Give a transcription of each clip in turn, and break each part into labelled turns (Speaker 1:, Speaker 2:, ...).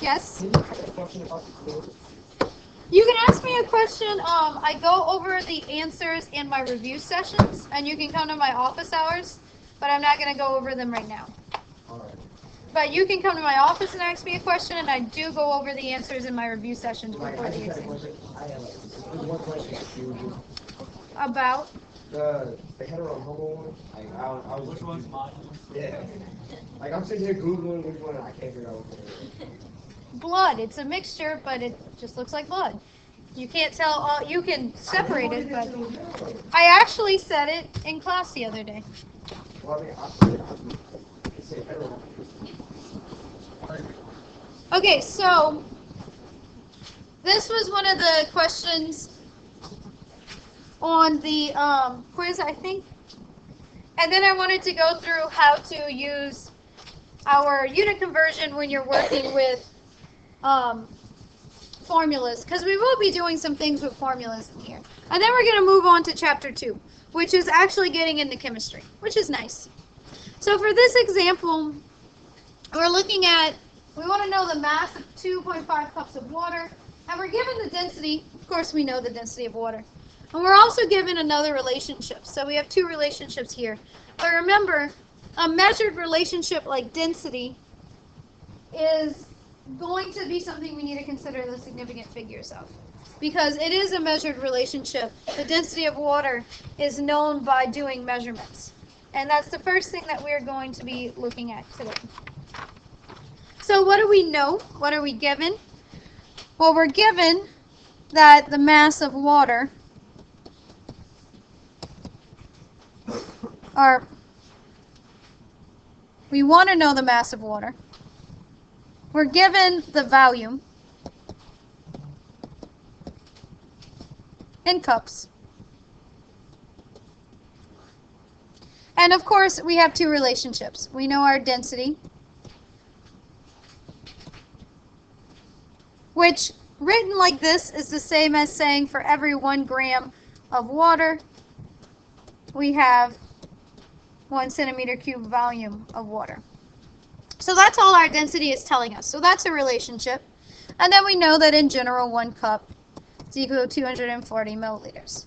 Speaker 1: Yes.
Speaker 2: Can you ask a question about the quiz?
Speaker 1: You can ask me a question. I go over the answers in my review sessions, and you can come to my office hours, but I'm not going to go over them right now.
Speaker 2: All right.
Speaker 1: But you can come to my office and ask me a question, and I do go over the answers in my review sessions
Speaker 2: Like,
Speaker 1: before
Speaker 2: I
Speaker 1: the
Speaker 2: just had a
Speaker 1: exam.
Speaker 2: question. I had like one question for you.
Speaker 1: About
Speaker 2: The hetero and homo one. Like, I was which one's modular? Yeah. Like I'm sitting here googling which one and I can't figure out what it is.
Speaker 1: blood. It's a mixture, but it just looks like blood. You can't tell. You can separate it, but I actually said it in class the other day.
Speaker 2: Well, I mean, I say hetero.
Speaker 1: Okay, so this was one of the questions on the quiz, I think. And then I wanted to go through how to use our unit conversion when you're working with formulas, because we will be doing some things with formulas in here. And then we're going to move on to chapter 2, which is actually getting into chemistry, which is nice. So for this example, we're looking at, we want to know the mass of 2.5 cups of water, and we're given the density. Of course, we know the density of water. And we're also given another relationship. So we have two relationships here. But remember, a measured relationship like density is going to be something we need to consider the significant figures of. Because it is a measured relationship. The density of water is known by doing measurements. And that's the first thing that we're going to be looking at today. So what do we know? What are we given? Well, we're given that the mass of water are, we want to know the mass of water. We're given the volume in cups. And of course, we have two relationships. We know our density, which written like this is the same as saying for every 1 gram of water, we have 1 centimeter cube volume of water. So that's all our density is telling us. So that's a relationship. And then we know that in general, 1 cup is equal to 240 milliliters.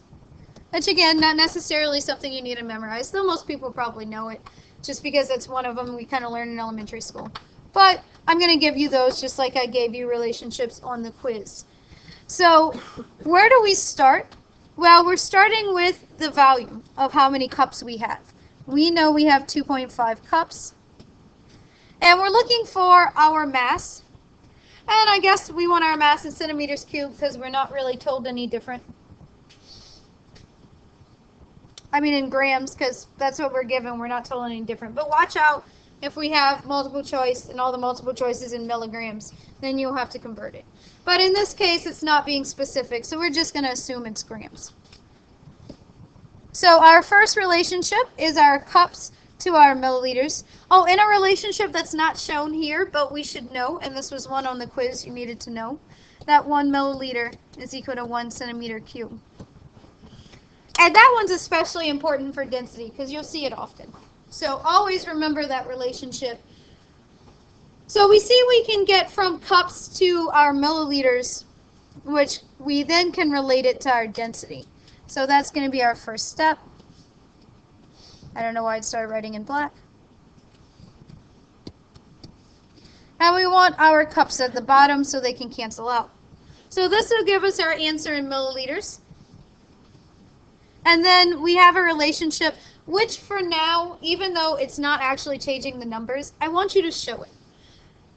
Speaker 1: Which again, not necessarily something you need to memorize, though most people probably know it, just because it's one of them we kind of learn in elementary school. But I'm going to give you those just like I gave you relationships on the quiz. So where do we start? Well, we're starting with the volume of how many cups we have. We know we have 2.5 cups. And we're looking for our mass. And I guess we want our mass in centimeters cubed because we're not really told any different. I mean in grams, because that's what we're given. We're not told any different. But watch out if we have multiple choice and all the multiple choices in milligrams, then you'll have to convert it. But in this case, it's not being specific, so we're just going to assume it's grams. So our first relationship is our cups to our milliliters. Oh, in a relationship that's not shown here, but we should know, and this was one on the quiz you needed to know, that 1 milliliter is equal to 1 centimeter cubed. And that one's especially important for density because you'll see it often. So always remember that relationship. So we see we can get from cups to our milliliters, which we then can relate it to our density. So that's going to be our first step. I don't know why I started writing in black. And we want our cups at the bottom so they can cancel out. So this will give us our answer in milliliters. And then we have a relationship, which for now, even though it's not actually changing the numbers, I want you to show it.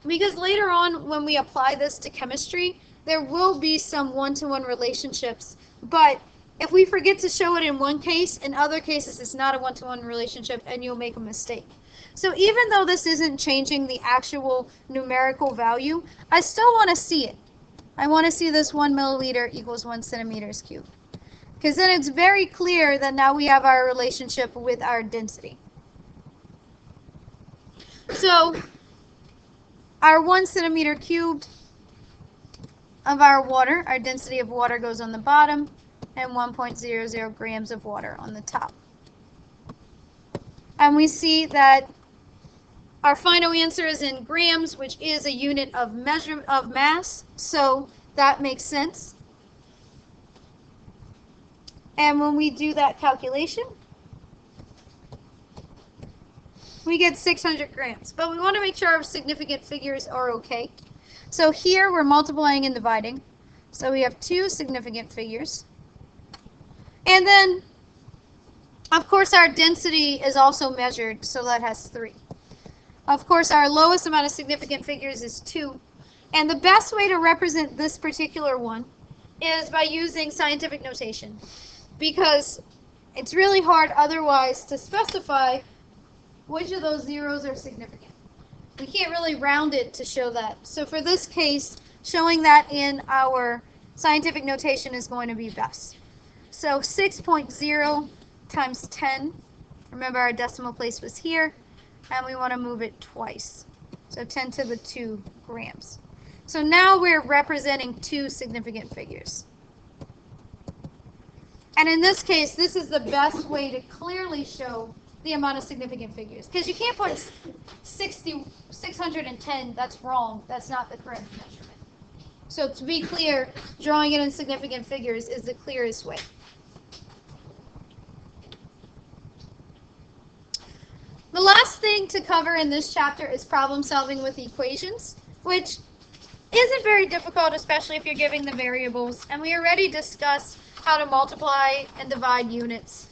Speaker 1: Because later on, when we apply this to chemistry, there will be some one-to-one relationships. But if we forget to show it in one case, in other cases, it's not a one-to-one relationship, and you'll make a mistake. So even though this isn't changing the actual numerical value, I still want to see it. I want to see this 1 milliliter equals 1 centimeters cubed. Because then it's very clear that now we have our relationship with our density. So our 1 centimeter cubed of our water, our density of water goes on the bottom, and 1.00 grams of water on the top. And we see that Our final answer is in grams, which is a unit of measure of mass, so that makes sense. And when we do that calculation, we get 600 grams. But we want to make sure our significant figures are okay. So here we're multiplying and dividing. So we have 2 significant figures. And then, of course, our density is also measured, so that has 3. Of course, our lowest amount of significant figures is 2. And the best way to represent this particular one is by using scientific notation, because it's really hard otherwise to specify which of those zeros are significant. We can't really round it to show that. So for this case, showing that in our scientific notation is going to be best. So 6.0 times 10, remember our decimal place was here, and we want to move it twice. So 10 to the 2 grams. So now we're representing 2 significant figures. And in this case, this is the best way to clearly show the amount of significant figures. Because you can't put 610, that's wrong. That's not the correct measurement. So to be clear, drawing it in significant figures is the clearest way. The last thing to cover in this chapter is problem solving with equations, which isn't very difficult, especially if you're giving the variables. And we already discussed how to multiply and divide units.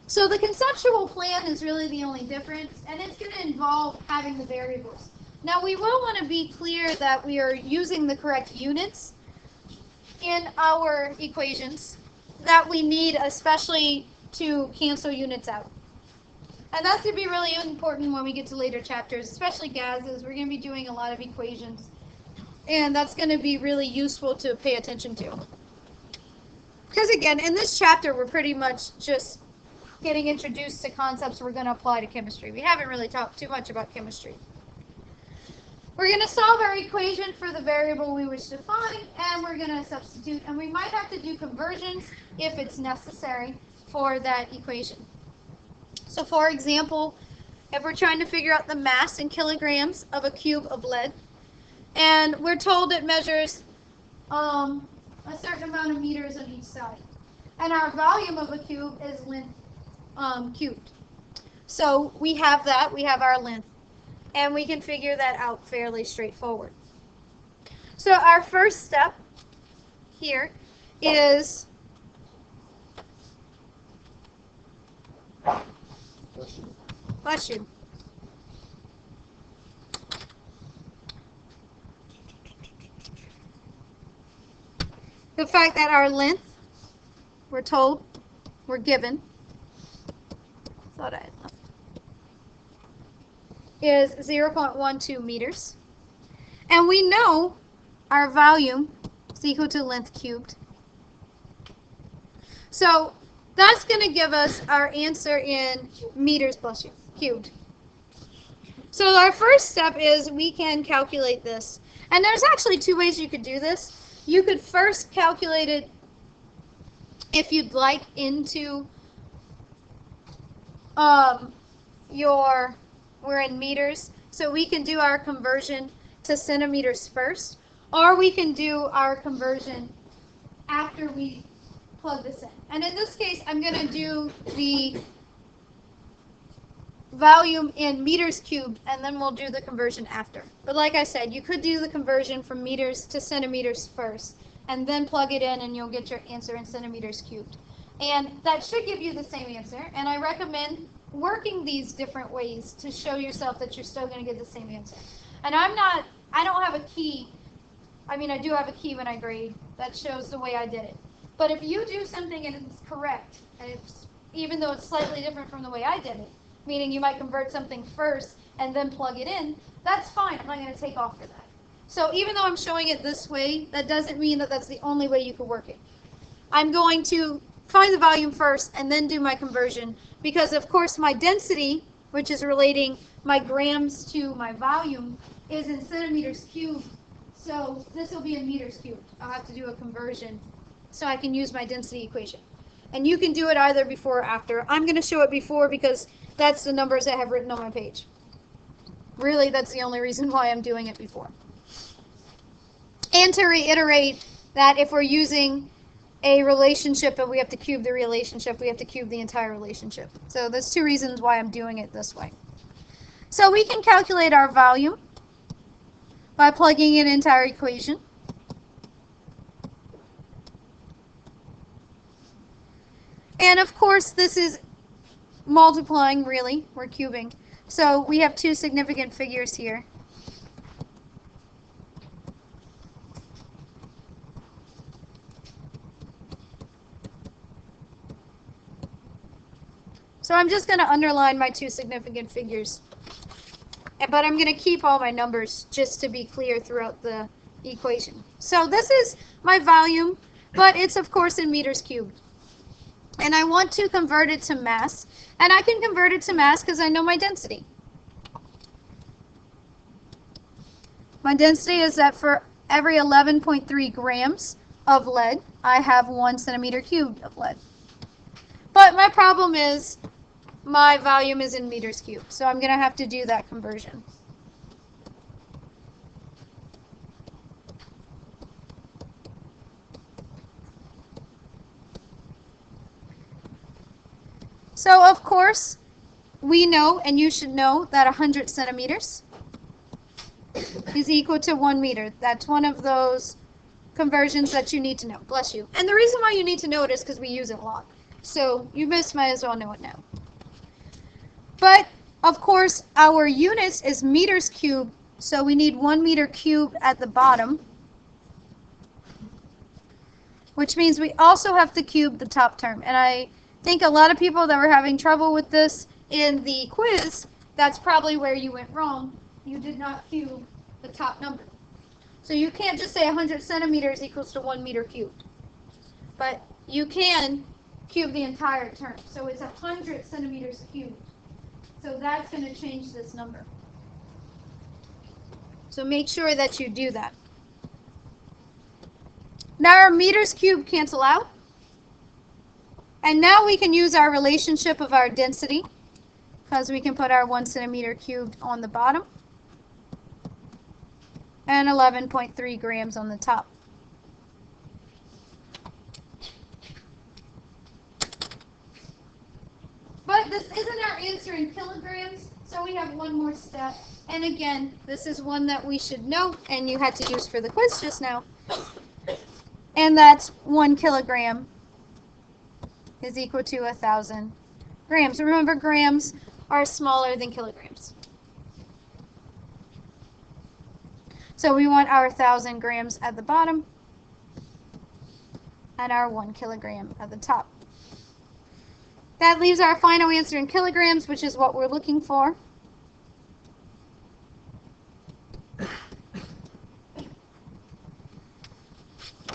Speaker 1: So the conceptual plan is really the only difference, and it's going to involve having the variables. Now we will want to be clear that we are using the correct units in our equations that we need, especially to cancel units out. And that's going to be really important when we get to later chapters, especially gases. We're going to be doing a lot of equations, and that's going to be really useful to pay attention to. Because again, in this chapter, we're pretty much just getting introduced to concepts we're going to apply to chemistry. We haven't really talked too much about chemistry. We're going to solve our equation for the variable we wish to find, and we're going to substitute. And we might have to do conversions if it's necessary for that equation. So for example, if we're trying to figure out the mass in kilograms of a cube of lead, and we're told it measures a certain amount of meters on each side, and our volume of a cube is length cubed. So we have that, we have our length, and we can figure that out fairly straightforward. So our first step here is bless you. The fact that our length, we're told, we're given, thought I had left, is 0.12 meters. And we know our volume is equal to length cubed. So that's going to give us our answer in meters, bless you, cubed. So our first step is we can calculate this. And there's actually 2 ways you could do this. You could first calculate it, if you'd like, into we're in meters, so we can do our conversion to centimeters first, or we can do our conversion after we plug this in. And in this case, I'm going to do the volume in meters cubed, and then we'll do the conversion after. But like I said, you could do the conversion from meters to centimeters first, and then plug it in, and you'll get your answer in centimeters cubed. And that should give you the same answer, and I recommend working these different ways to show yourself that you're still going to get the same answer. And I don't have a key. I mean, I do have a key when I grade that shows the way I did it. But if you do something and it's correct, and even though it's slightly different from the way I did it, meaning you might convert something first and then plug it in, that's fine. I'm not going to take off for that. So even though I'm showing it this way, that doesn't mean that that's the only way you could work it. I'm going to find the volume first and then do my conversion, because of course my density, which is relating my grams to my volume, is in centimeters cubed. So this will be in meters cubed. I'll have to do a conversion so I can use my density equation. And you can do it either before or after. I'm going to show it before because that's the numbers I have written on my page. Really, that's the only reason why I'm doing it before. And to reiterate that if we're using a relationship and we have to cube the relationship, we have to cube the entire relationship. So there's two reasons why I'm doing it this way. So we can calculate our volume by plugging it into our equation. And of course, this is multiplying, really. We're cubing. So we have two significant figures here. So I'm just going to underline my two significant figures. But I'm going to keep all my numbers just to be clear throughout the equation. So this is my volume, but it's of course in meters cubed. And I want to convert it to mass. And I can convert it to mass because I know my density. My density is that for every 11.3 grams of lead, I have 1 centimeter cubed of lead. But my problem is my volume is in meters cubed, so I'm going to have to do that conversion. So of course, we know, and you should know, that 100 centimeters is equal to 1 meter. That's one of those conversions that you need to know. Bless you. And the reason why you need to know it is because we use it a lot. So you might as well know it now. But of course, our units is meters cubed, so we need 1 meter cubed at the bottom, which means we also have to cube the top term. And I think a lot of people that were having trouble with this in the quiz, that's probably where you went wrong. You did not cube the top number. So you can't just say 100 centimeters equals to 1 meter cubed. But you can cube the entire term. So it's 100 centimeters cubed. So that's going to change this number. So make sure that you do that. Now our meters cubed cancel out. And now we can use our relationship of our density, because we can put our 1 centimeter cubed on the bottom and 11.3 grams on the top. But this isn't our answer in kilograms, so we have one more step. And again, this is one that we should know, and you had to use for the quiz just now. And that's 1 kilogram is equal to 1,000 grams. Remember, grams are smaller than kilograms. So we want our 1,000 grams at the bottom and our 1 kilogram at the top. That leaves our final answer in kilograms, which is what we're looking for.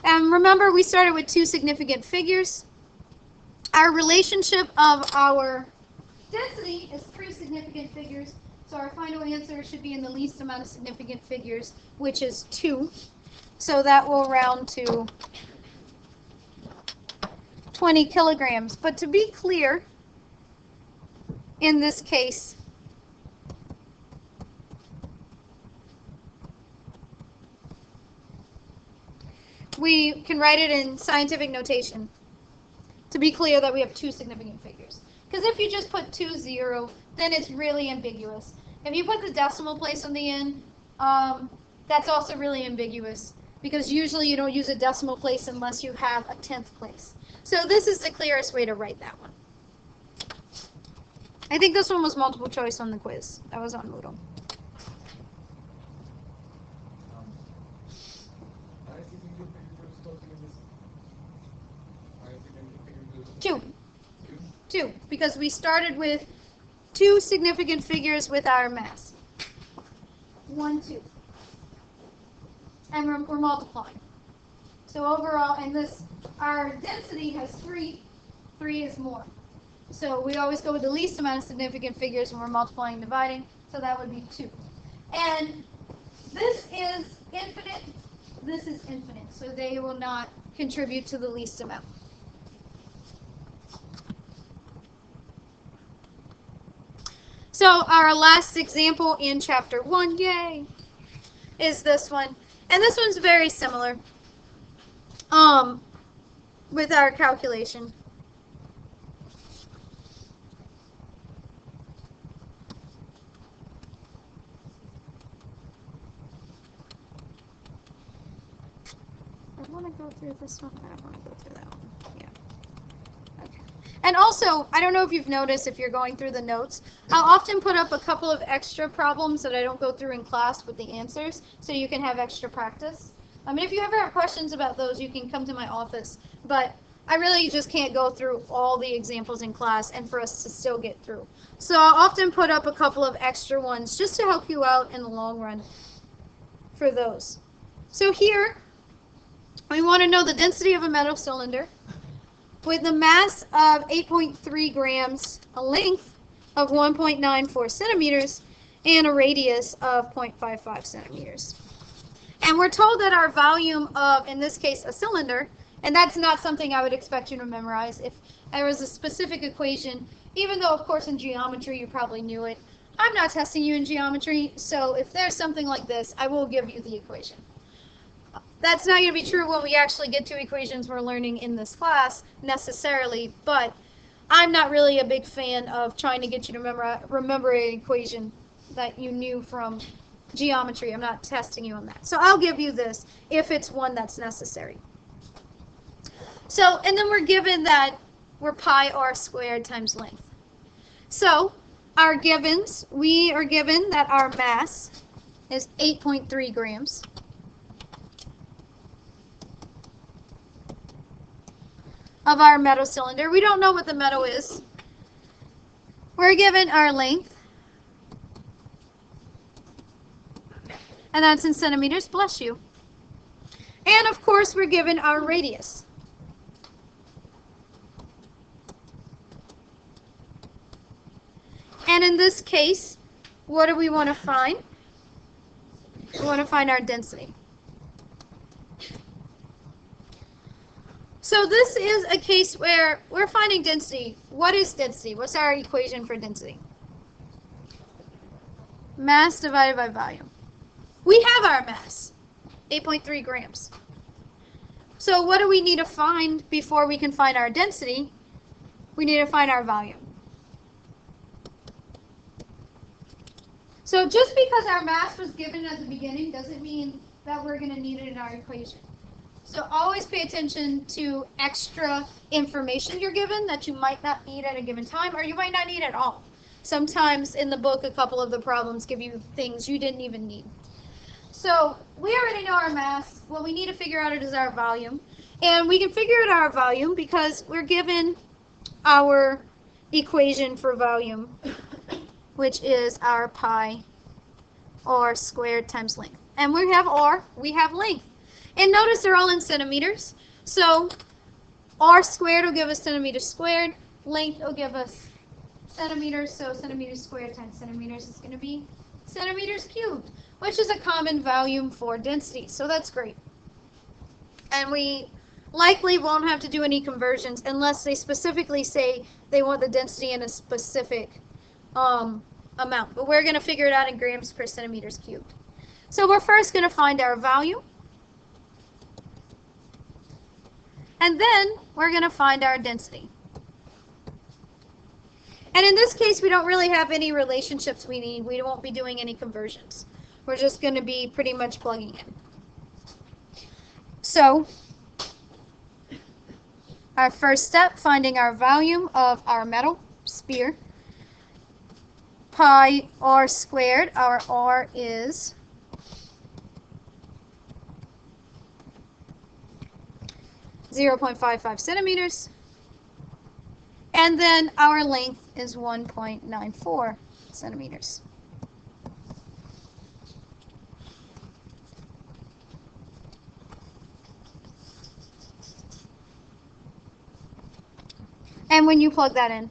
Speaker 1: And remember, we started with two significant figures. Our relationship of our density is 3 significant figures, so our final answer should be in the least amount of significant figures, which is 2. So that will round to 20 kilograms. But to be clear, in this case, we can write it in scientific notation to be clear that we have 2 significant figures. Because if you just put 2, 0, then it's really ambiguous. If you put the decimal place on the end, that's also really ambiguous, because usually you don't use a decimal place unless you have a 10th place. So this is the clearest way to write that one. I think this one was multiple choice on the quiz. That was on Moodle. Two, because we started with 2 significant figures with our mass. 1, 2. And we're multiplying. So overall, and this, our density has 3. 3 is more. So we always go with the least amount of significant figures when we're multiplying and dividing. So that would be 2. And this is infinite. This is infinite. So they will not contribute to the least amount. So our last example in chapter 1, yay, is this one. And this one's very similar with our calculation. I want to go through this one. I don't want to go through that one. Yeah. Okay. And also, I don't know if you've noticed if you're going through the notes, I'll often put up a couple of extra problems that I don't go through in class with the answers, so you can have extra practice. I mean, if you ever have questions about those, you can come to my office. But I really just can't go through all the examples in class and for us to still get through. So I'll often put up a couple of extra ones just to help you out in the long run for those. So here, we want to know the density of a metal cylinder with a mass of 8.3 grams, a length of 1.94 centimeters, and a radius of 0.55 centimeters. And we're told that our volume of, in this case, a cylinder, and that's not something I would expect you to memorize. If there was a specific equation, even though, of course, in geometry you probably knew it, I'm not testing you in geometry, so if there's something like this, I will give you the equation. That's not going to be true when we actually get to equations we're learning in this class, necessarily, but I'm not really a big fan of trying to get you to remember an equation that you knew from geometry. I'm not testing you on that. So I'll give you this if it's one that's necessary. So, and then we're given that we're pi r squared times length. So, our givens, we are given that our mass is 8.3 grams. Of our metal cylinder. We don't know what the metal is. We're given our length. And that's in centimeters, bless you. And of course, we're given our radius. And in this case, what do we want to find? We want to find our density. So this is a case where we're finding density. What is density? What's our equation for density? Mass divided by volume. We have our mass, 8.3 grams. So what do we need to find before we can find our density? We need to find our volume. So just because our mass was given at the beginning doesn't mean that we're going to need it in our equation. So always pay attention to extra information you're given that you might not need at a given time, or you might not need at all. Sometimes in the book, a couple of the problems give you things you didn't even need. So we already know our mass. What we need to figure out is our volume. And we can figure out our volume because we're given our equation for volume, which is our pi r squared times length. And we have r, we have length. And notice they're all in centimeters. So r squared will give us centimeters squared. Length will give us centimeters. So centimeters squared times centimeters is going to be centimeters cubed, which is a common volume for density. So that's great. And we likely won't have to do any conversions unless they specifically say they want the density in a specific amount. But we're going to figure it out in grams per centimeters cubed. So we're first going to find our volume. And then we're going to find our density. And in this case, we don't really have any relationships we need. We won't be doing any conversions. We're just going to be pretty much plugging in. So, our first step, finding our volume of our metal sphere. Pi r squared, our r is 0.55 centimeters. And then our length is 1.94 centimeters. And when you plug that in,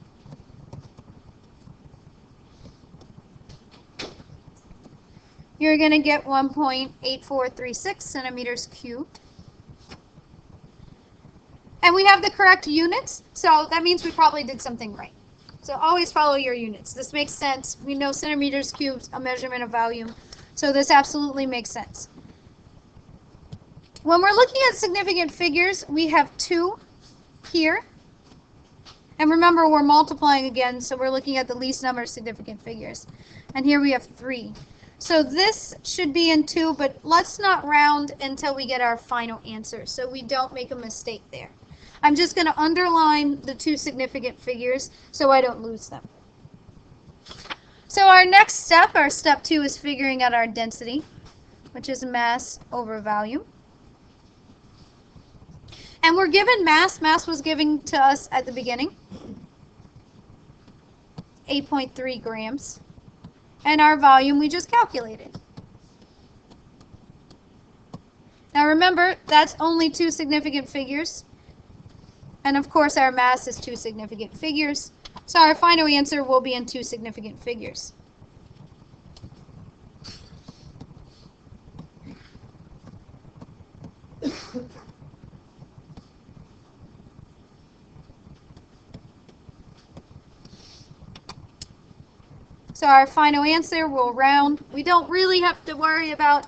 Speaker 1: you're going to get 1.8436 centimeters cubed. And we have the correct units, so that means we probably did something right. So always follow your units. This makes sense. We know centimeters cubed, a measurement of volume. So this absolutely makes sense. When we're looking at significant figures, we have 2 here. And remember, we're multiplying again, so we're looking at the least number of significant figures. And here we have 3. So this should be in 2, but let's not round until we get our final answer, so we don't make a mistake there. I'm just going to underline the 2 significant figures so I don't lose them. So our next step, our step 2, is figuring out our density, which is mass over volume. And we're given mass. Mass was given to us at the beginning. 8.3 grams. And our volume we just calculated. Now remember, that's only 2 significant figures. And of course our mass is 2 significant figures. So our final answer will be in 2 significant figures. So our final answer will round. We don't really have to worry about,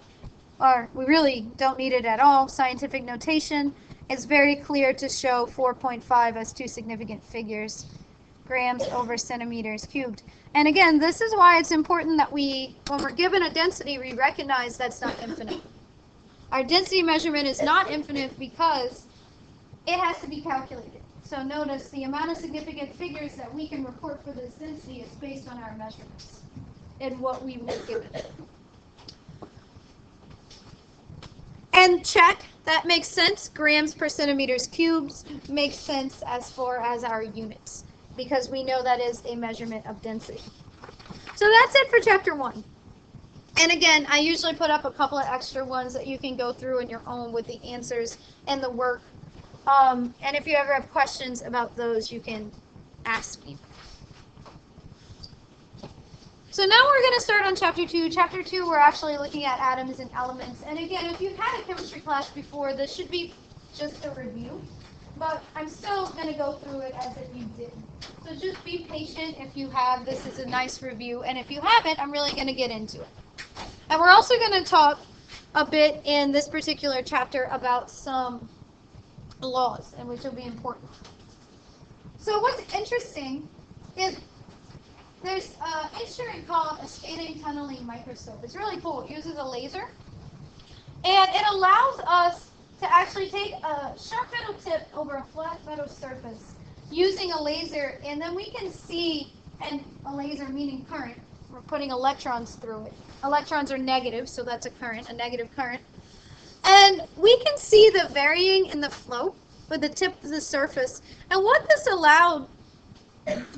Speaker 1: or we really don't need it at all, scientific notation. It's very clear to show 4.5 as 2 significant figures, grams over centimeters cubed. And again, this is why it's important that when we're given a density, we recognize that's not infinite. Our density measurement is not infinite because it has to be calculated. So notice the amount of significant figures that we can report for this density is based on our measurements and what we were given. And check, that makes sense. Grams per centimeters cubed makes sense as far as our units, because we know that is a measurement of density. So that's it for chapter 1. And again, I usually put up a couple of extra ones that you can go through on your own with the answers and the work. And if you ever have questions about those, you can ask me. So now we're going to start on chapter 2. Chapter 2, we're actually looking at atoms and elements. And again, if you've had a chemistry class before, this should be just a review. But I'm still going to go through it as if you did. So just be patient if you have. This is a nice review. And if you haven't, I'm really going to get into it. And we're also going to talk a bit in this particular chapter about some laws, and which will be important. So what's interesting is there's an instrument called a scanning tunneling microscope. It's really cool. It uses a laser, and it allows us to actually take a sharp metal tip over a flat metal surface using a laser, and then we can see, and a laser meaning current, we're putting electrons through it. Electrons are negative, so that's a current, a negative current. And we can see the varying in the flow with the tip of the surface. And what this allowed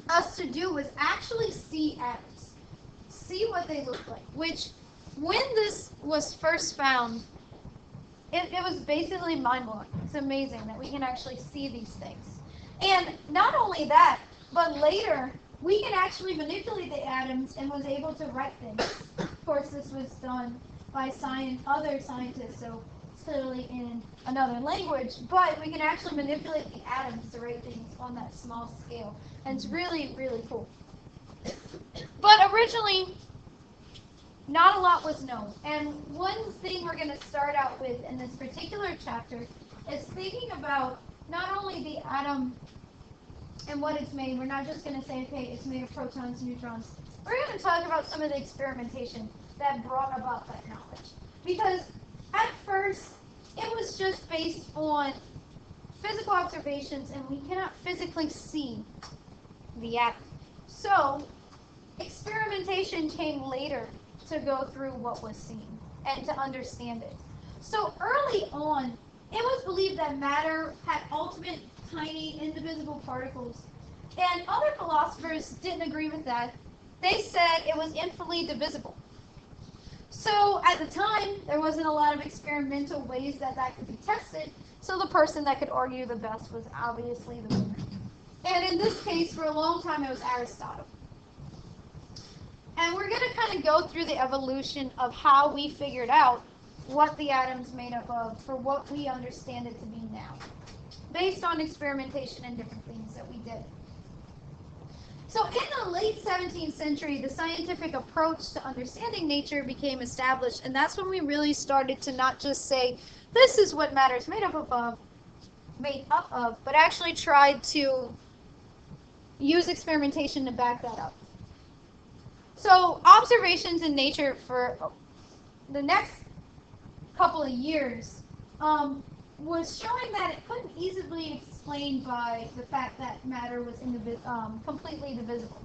Speaker 1: us to do was actually see atoms, see what they look like, which when this was first found, it was basically mind-blowing. It's amazing that we can actually see these things. And not only that, but later we can actually manipulate the atoms and was able to write things. Of course, this was done by other scientists, so clearly in another language, but we can actually manipulate the atoms to write things on that small scale. And it's really, really cool. But originally, not a lot was known. And one thing we're going to start out with in this particular chapter is thinking about not only the atom and what it's made. We're not just going to say, okay, it's made of protons, neutrons. We're going to talk about some of the experimentation that brought about that knowledge. Because at first, it was just based on physical observations, and we cannot physically see the atom. So, experimentation came later to go through what was seen and to understand it. So, early on, it was believed that matter had ultimate, tiny, indivisible particles. And other philosophers didn't agree with that. They said it was infinitely divisible. So at the time, there wasn't a lot of experimental ways that could be tested, so the person that could argue the best was obviously the winner. And in this case, for a long time, it was Aristotle. And we're going to kind of go through the evolution of how we figured out what the atom's made up of for what we understand it to be now, based on experimentation and different things that we did. So in the late 17th century, the scientific approach to understanding nature became established, and that's when we really started to not just say, this is what matter is made up of, but actually tried to use experimentation to back that up. So observations in nature for the next couple of years was showing that it couldn't easily be explained by the fact that matter was completely divisible.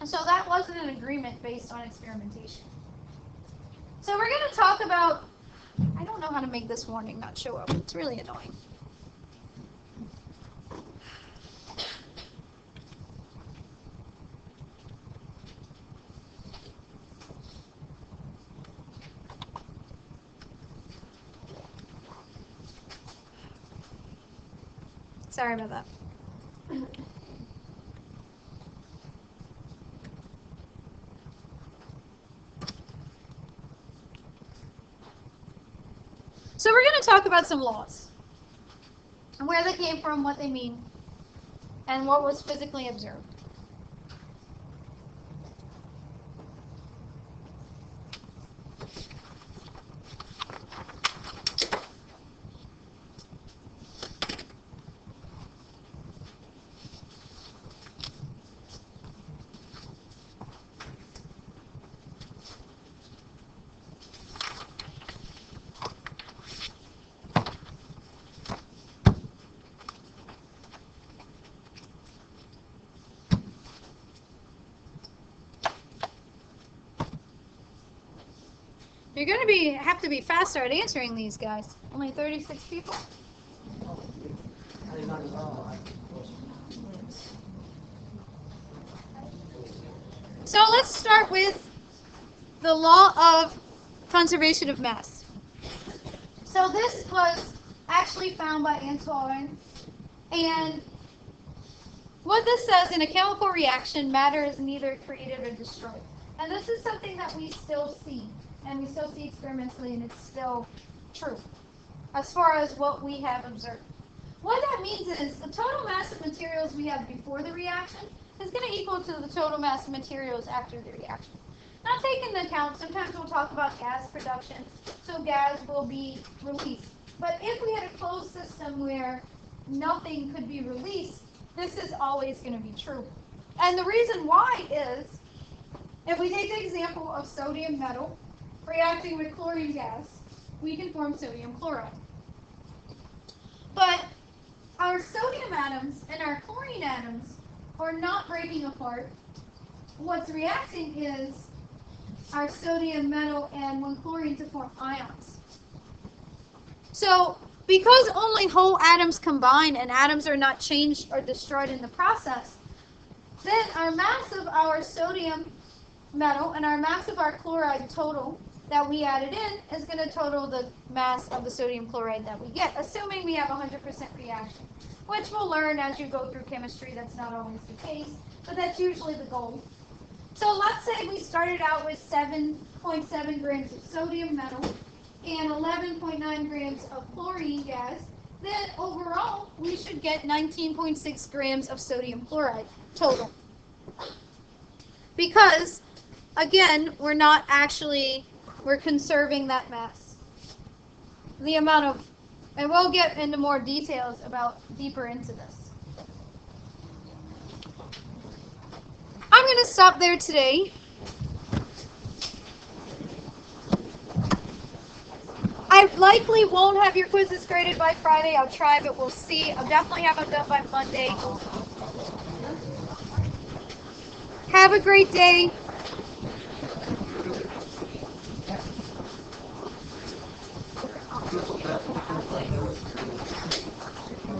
Speaker 1: And so that wasn't an agreement based on experimentation. So we're going to talk about, I don't know how to make this warning not show up. It's really annoying. Sorry about that. So we're going to talk about some laws, and where they came from, what they mean, and what was physically observed. You're going to have to be faster at answering these, guys. Only 36 people. So let's start with the law of conservation of mass. So this was actually found by Antoine, and what this says, in a chemical reaction, matter is neither created or destroyed. And this is something that we still see, and we still see experimentally, and it's still true as far as what we have observed. What that means is the total mass of materials we have before the reaction is going to equal to the total mass of materials after the reaction. Not taking into account, sometimes we'll talk about gas production, so gas will be released. But if we had a closed system where nothing could be released, this is always going to be true. And the reason why is, if we take the example of sodium metal reacting with chlorine gas, we can form sodium chloride. But our sodium atoms and our chlorine atoms are not breaking apart. What's reacting is our sodium metal and one chlorine to form ions. So because only whole atoms combine and atoms are not changed or destroyed in the process, then our mass of our sodium metal and our mass of our chloride total that we added in is going to total the mass of the sodium chloride that we get, assuming we have 100% reaction, which we'll learn as you go through chemistry. That's not always the case, but that's usually the goal. So let's say we started out with 7.7 grams of sodium metal and 11.9 grams of chlorine gas. Then overall, we should get 19.6 grams of sodium chloride total. Because, again, we're conserving that mass. The amount of, and we'll get into more details deeper into this. I'm going to stop there today. I likely won't have your quizzes graded by Friday. I'll try, but we'll see. I'll definitely have them done by Monday. Have a great day.